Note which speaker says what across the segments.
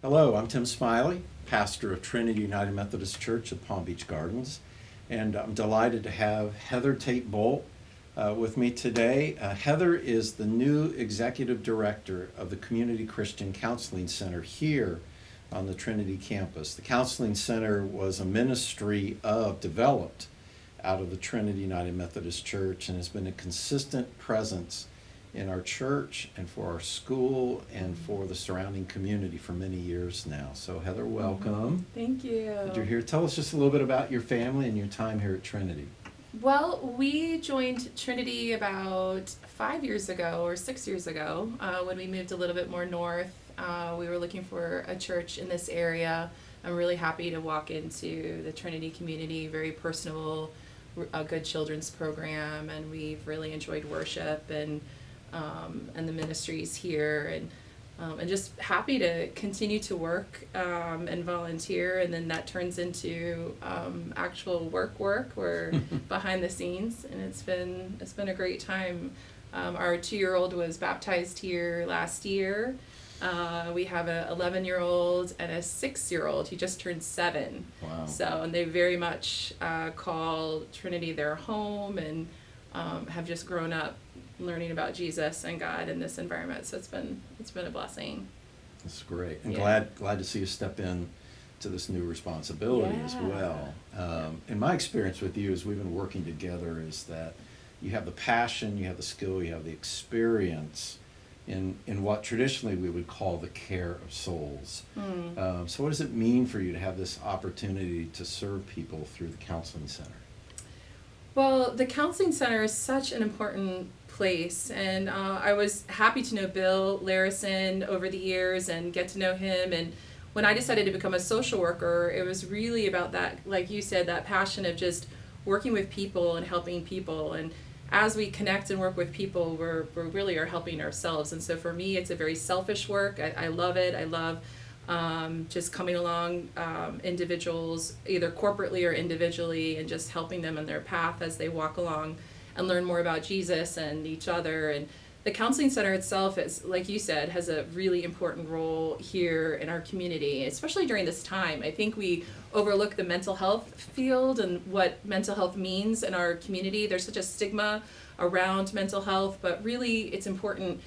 Speaker 1: Hello, I'm Tim Smiley, pastor of Trinity United Methodist Church of Palm Beach Gardens, and I'm delighted to have Heather Tate-Boldt with me today. Heather is the new executive director of the Community Christian Counseling Center here on the Trinity campus. The Counseling Center was a ministry developed out of the Trinity United Methodist Church and has been a consistent presence in our church and for our school and for the surrounding community for many years now. So Heather, welcome.
Speaker 2: Thank you.
Speaker 1: That you're here. Tell us just a little bit about your family and your time here at Trinity.
Speaker 2: Well, we joined Trinity about 5 years ago or 6 years ago when we moved a little bit more north. We were looking for a church in this area. I'm really happy to walk into the Trinity community, very personable, a good children's program, and we've really enjoyed worship and the ministries here, and just happy to continue to work and volunteer, and then that turns into actual work. We're behind the scenes, and it's been a great time. Our 2-year-old was baptized here last year. We have a 11-year-old and a 6-year-old. He just turned 7.
Speaker 1: Wow.
Speaker 2: So, and they very much call Trinity their home, and have just grown up learning about Jesus and God in this environment. So it's been a blessing.
Speaker 1: That's great. And
Speaker 2: Yeah.
Speaker 1: glad to see you step in to this new responsibility as well. In my experience with you as we've been working together is that you have the passion, you have the skill, you have the experience in what traditionally we would call the care of souls. So what does it mean for you to have this opportunity to serve people through the Counseling Center?
Speaker 2: Well, the Counseling Center is such an important place, and I was happy to know Bill Larison over the years and get to know him. And when I decided to become a social worker, it was really about that, like you said, that passion of just working with people and helping people. And as we connect and work with people, we really are helping ourselves. And so for me, it's a very selfish work. I love it. I love just coming along individuals, either corporately or individually, and just helping them on their path as they walk along and learn more about Jesus and each other. And the Counseling Center itself is, like you said, has a really important role here in our community, especially during this time. I think we overlook the mental health field and what mental health means in our community. There's such a stigma around mental health, but really it's important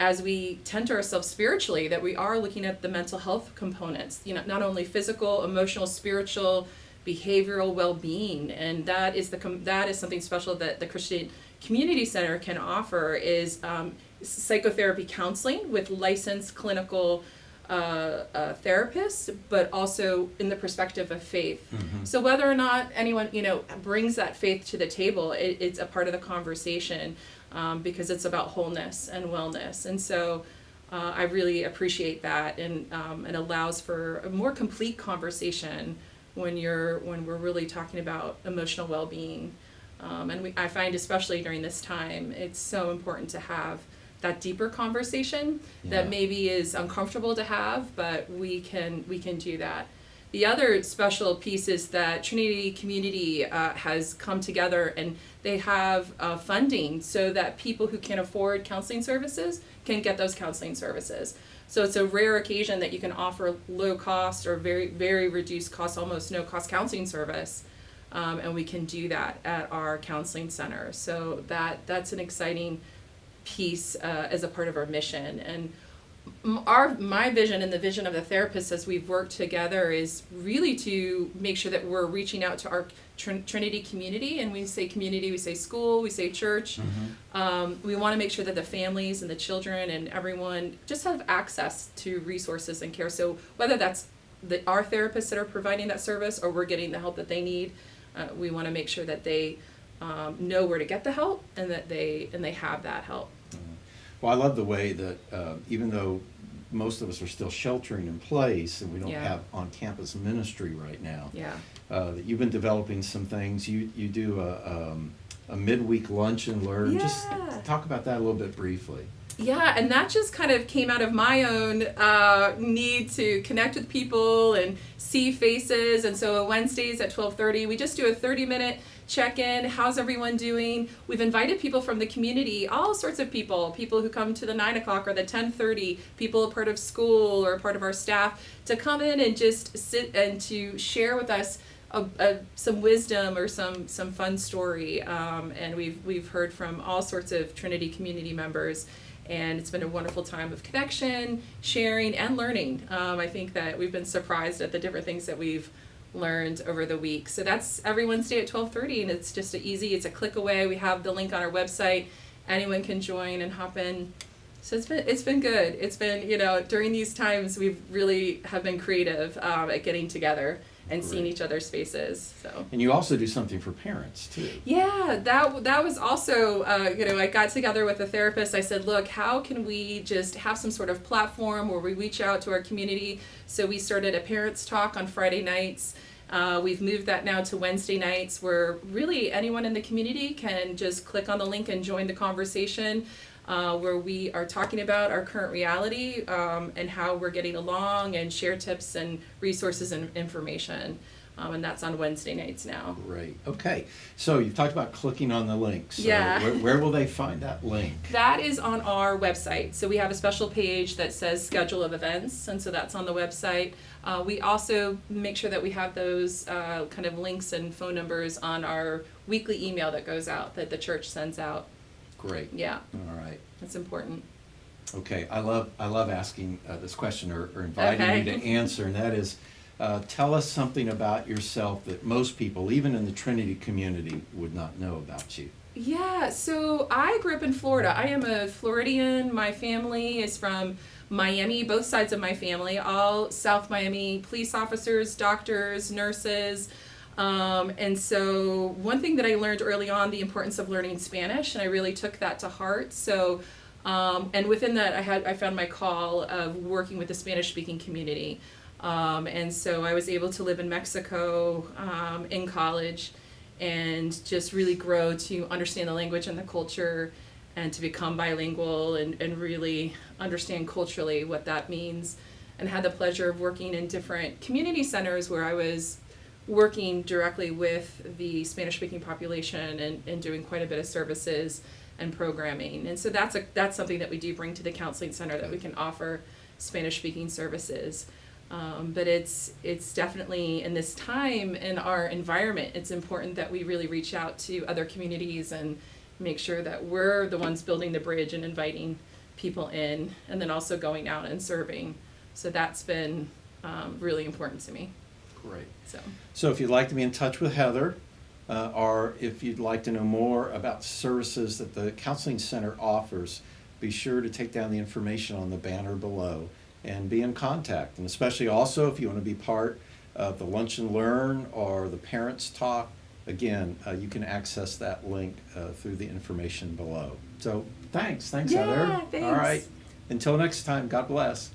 Speaker 2: as we tend to ourselves spiritually that we are looking at the mental health components, not only physical, emotional, spiritual, behavioral well-being. And that is something special that the Christian Community Center can offer is psychotherapy counseling with licensed clinical therapists, but also in the perspective of faith. Mm-hmm. So whether or not anyone brings that faith to the table, it's a part of the conversation. Because it's about wholeness and wellness. And so I really appreciate that, and it allows for a more complete conversation when we're really talking about emotional well-being. I find especially during this time, it's so important to have that deeper conversation that maybe is uncomfortable to have, but we can do that. The other special piece is that Trinity Community has come together, and they have funding so that people who can afford counseling services can get those counseling services. So it's a rare occasion that you can offer low cost or very, very reduced cost, almost no cost counseling service. And we can do that at our counseling center. So that's an exciting piece as a part of our mission. And my vision and the vision of the therapists as we've worked together is really to make sure that we're reaching out to our Trinity community. And we say community, we say school, we say church. Mm-hmm. We want to make sure that the families and the children and everyone just have access to resources and care. So whether that's our therapists that are providing that service or we're getting the help that they need, we want to make sure that they know where to get the help and that they have that help.
Speaker 1: Well, I love the way that even though most of us are still sheltering in place and we don't have on-campus ministry right now, that you've been developing some things. You do a midweek lunch and learn. Just talk about that a little bit briefly.
Speaker 2: Yeah, and that just kind of came out of my own need to connect with people and see faces. And so on Wednesdays at 12:30, we just do a 30-minute check in. How's everyone doing? We've invited people from the community, all sorts of people who come to the 9 o'clock or the 10:30, people a part of school or a part of our staff, to come in and just sit and to share with us some wisdom or some fun story. And we've heard from all sorts of Trinity community members. And it's been a wonderful time of connection, sharing, and learning. I think that we've been surprised at the different things that we've learned over the week. So that's every Wednesday at 12:30, and it's just it's a click away. We have the link on our website. Anyone can join and hop in. So it's been good. It's been, during these times we really have been creative at getting together and seeing each other's faces. So.
Speaker 1: And you also do something for parents too.
Speaker 2: Yeah, that was also, I got together with a therapist. I said, look, how can we just have some sort of platform where we reach out to our community? So we started a parents talk on Friday nights. We've moved that now to Wednesday nights, where really anyone in the community can just click on the link and join the conversation, where we are talking about our current reality and how we're getting along, and share tips and resources and information. And that's on Wednesday nights now.
Speaker 1: Great. Okay. So you've talked about clicking on the link. So
Speaker 2: Yeah.
Speaker 1: where will they find that link?
Speaker 2: That is on our website. So we have a special page that says schedule of events, and so that's on the website. We also make sure that we have those kind of links and phone numbers on our weekly email that goes out, that the church sends out.
Speaker 1: Great.
Speaker 2: Yeah.
Speaker 1: All right.
Speaker 2: That's important.
Speaker 1: Okay. I love asking this question or inviting you to answer, and that is, tell us something about yourself that most people, even in the Trinity community, would not know about you.
Speaker 2: Yeah, so I grew up in Florida. I am a Floridian. My family is from Miami, both sides of my family, all South Miami police officers, doctors, nurses. And so one thing that I learned early on, the importance of learning Spanish, and I really took that to heart. So, and within that, I found my call of working with the Spanish-speaking community. And so I was able to live in Mexico in college and just really grow to understand the language and the culture, and to become bilingual and really understand culturally what that means. And had the pleasure of working in different community centers where I was working directly with the Spanish-speaking population and doing quite a bit of services and programming. And so that's something that we do bring to the counseling center, that we can offer Spanish-speaking services. But it's definitely, in this time in our environment, it's important that we really reach out to other communities and make sure that we're the ones building the bridge and inviting people in, and then also going out and serving. So that's been really important to me.
Speaker 1: Great.
Speaker 2: So
Speaker 1: if you'd like to be in touch with Heather, or if you'd like to know more about services that the Counseling Center offers, be sure to take down the information on the banner below and be in contact. And especially also if you want to be part of the Lunch and Learn or the Parents Talk, again, you can access that link through the information below. So thanks
Speaker 2: Yeah,
Speaker 1: Heather.
Speaker 2: thanks.
Speaker 1: All right. Until next time, God bless.